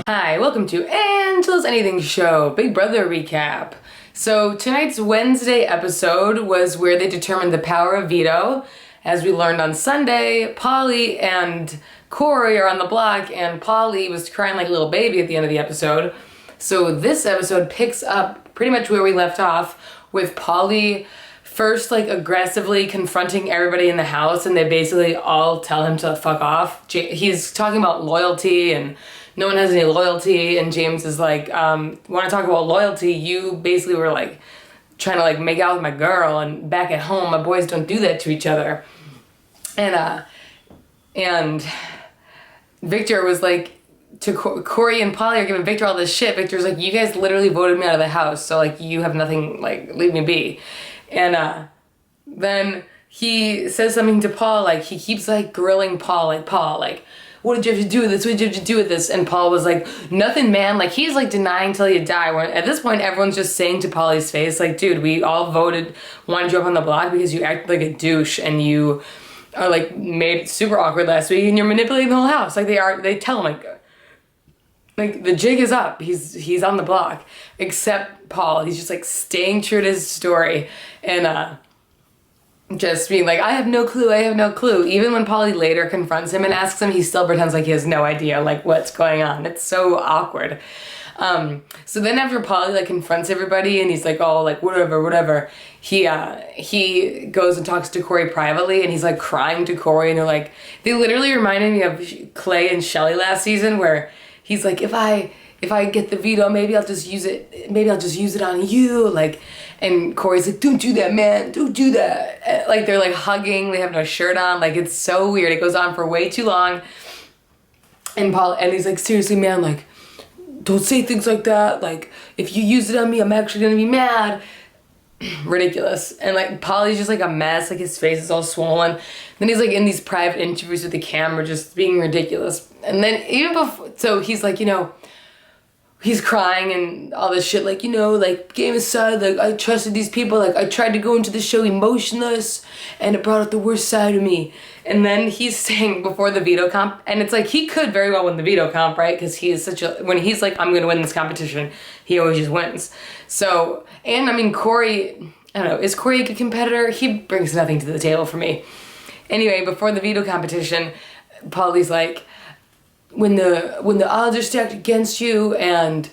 Hi, welcome to Angela's Anything Show, Big Brother recap. So tonight's Wednesday episode was where they determined the power of veto. As we learned on Sunday, Pauly and Corey are on the block, and Pauly was crying like a little baby at the end of the episode. So this episode picks up pretty much where we left off, with Pauly first like aggressively confronting everybody in the house, and they basically all tell him to fuck off. He's talking about loyalty and no one has any loyalty, and James is like, want to talk about loyalty? You basically were like trying to like make out with my girl, and back at home my boys don't do that to each other. And Victor was like, to Corey and Pauly are giving Victor all this shit. Victor's like, you guys literally voted me out of the house, so like you have nothing, like leave me be. And then he says something to Paul, like he keeps like grilling Paul, like what did you have to do with this? What did you have to do with this? And Paul was like, nothing, man. Like, he's like denying till you die. When at this point, everyone's just saying to Pauly's face, like, dude, we all wanted you up on the block because you act like a douche and you are like made it super awkward last week and you're manipulating the whole house. Like they tell him like the jig is up. He's on the block. Except Paul, he's just like staying true to his story and just being like, I have no clue. Even when Pauly later confronts him and asks him, he still pretends like he has no idea, like, what's going on. It's so awkward. So then after Pauly, like, confronts everybody and he's like, oh, like, whatever, he goes and talks to Corey privately and he's, like, crying to Corey, and they literally reminded me of Clay and Shelly last season, where he's like, if I get the veto, maybe I'll just use it on you, like, and Corey's like, don't do that, man, don't do that. Like, they're like hugging, they have no shirt on, like, it's so weird. It goes on for way too long. And he's like, seriously, man, like, don't say things like that. Like, if you use it on me, I'm actually gonna be mad. Ridiculous. And like, Pauly's just like a mess, like his face is all swollen. Then he's like in these private interviews with the camera, just being ridiculous. And then even before, so he's like, he's crying and all this shit, like, like, game aside, like, I trusted these people, like, I tried to go into the show emotionless, and it brought out the worst side of me. And then he's saying before the veto comp, and it's like, he could very well win the veto comp, right? Because he is when he's like, I'm gonna win this competition, he always just wins. So, and I mean, Corey, I don't know, is Corey a good competitor? He brings nothing to the table for me. Anyway, before the veto competition, Pauly's like, when the odds are stacked against you and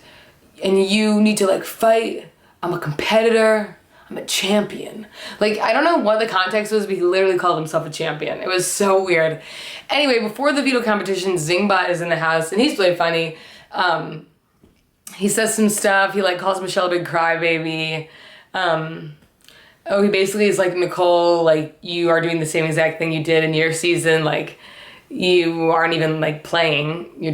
you need to like fight, I'm a competitor, I'm a champion. Like, I don't know what the context was, but he literally called himself a champion. It was so weird. Anyway, before the veto competition, Zingbot is in the house and he's really funny. He says some stuff. He like calls Michelle a big crybaby. He basically is like, Nicole, like, you are doing the same exact thing you did in your season, like, you aren't even like playing, you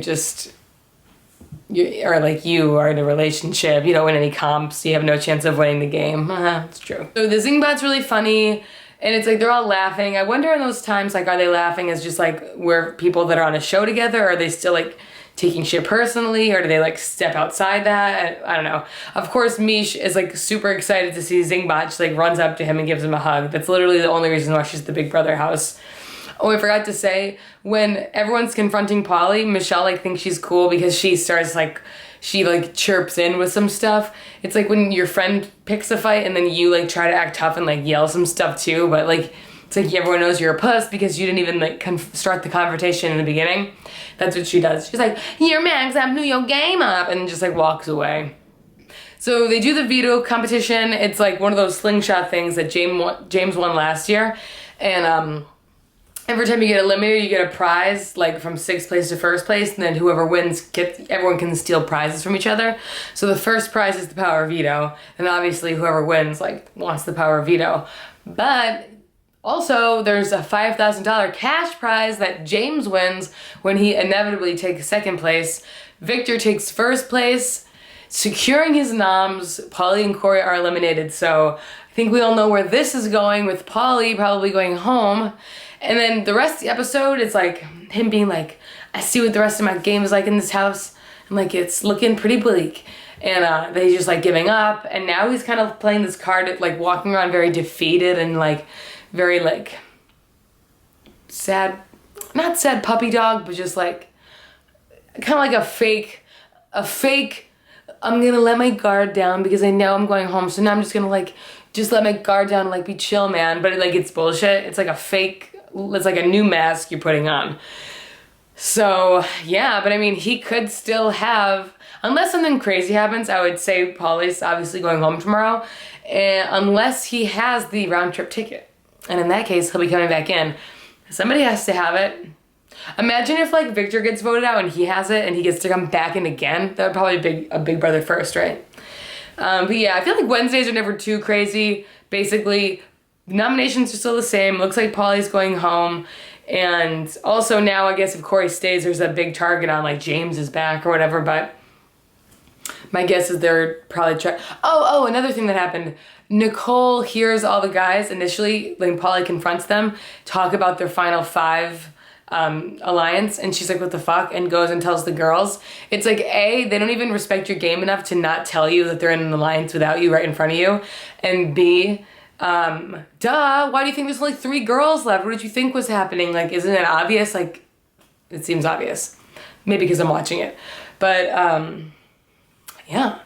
are in a relationship, you don't win any comps, you have no chance of winning the game. It's true. So the Zingbot's really funny, and it's like they're all laughing. I wonder in those times, like, are they laughing as just like we're people that are on a show together, or are they still like taking shit personally, or do they like step outside that? I don't know. Of course, Mish is like super excited to see Zingbot. She like runs up to him and gives him a hug. That's literally the only reason why she's at the Big Brother house. Oh, I forgot to say, when everyone's confronting Pauly, Michelle like thinks she's cool because she starts like, she like chirps in with some stuff. It's like when your friend picks a fight and then you like try to act tough and like yell some stuff too, but like, it's like everyone knows you're a puss because you didn't even like start the confrontation in the beginning. That's what she does. She's like, you're mad because I blew your game up, and just like walks away. So they do the veto competition. It's like one of those slingshot things that James won last year. And every time you get eliminated, you get a prize, like from 6th place to 1st place, and then whoever wins everyone can steal prizes from each other. So the first prize is the power of veto, and obviously whoever wins like wants the power of veto. But also there's a $5,000 cash prize that James wins when he inevitably takes 2nd place. Victor takes 1st place, securing his noms. Pauly and Corey are eliminated, so I think we all know where this is going, with Pauly probably going home. And then the rest of the episode, it's like him being like, I see what the rest of my game is like in this house, and like it's looking pretty bleak. And he's just like giving up, and now he's kind of playing this card, like walking around very defeated and like very like sad, not sad puppy dog, but just like kind of like a fake a fake, I'm gonna let my guard down because I know I'm going home, so now I'm just gonna like, just let my guard down and like be chill, man. But like, it's bullshit. It's like a fake, it's like a new mask you're putting on. So yeah, but I mean, he could still have, unless something crazy happens, I would say Pauly's obviously going home tomorrow, unless he has the round trip ticket. And in that case, he'll be coming back in. Somebody has to have it. Imagine if like Victor gets voted out and he has it and he gets to come back in again. That would probably be a big brother first, right? But yeah, I feel like Wednesdays are never too crazy. Basically, nominations are still the same. Looks like Pauly's going home. And also now, I guess if Corey stays, there's a big target on like James is back or whatever, but my guess is they're probably Oh, another thing that happened. Nicole hears all the guys initially, when Pauly confronts them, talk about their final 5 alliance, and she's like, what the fuck, and goes and tells the girls. It's like, A, they don't even respect your game enough to not tell you that they're in an alliance without you right in front of you, and B, duh, why do you think there's only 3 girls left? What did you think was happening? Like, isn't it obvious? Like, it seems obvious. Maybe because I'm watching it. But, yeah.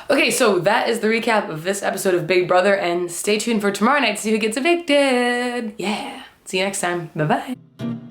Okay, so that is the recap of this episode of Big Brother, and stay tuned for tomorrow night to see who gets evicted. Yeah. See you next time. Bye-bye.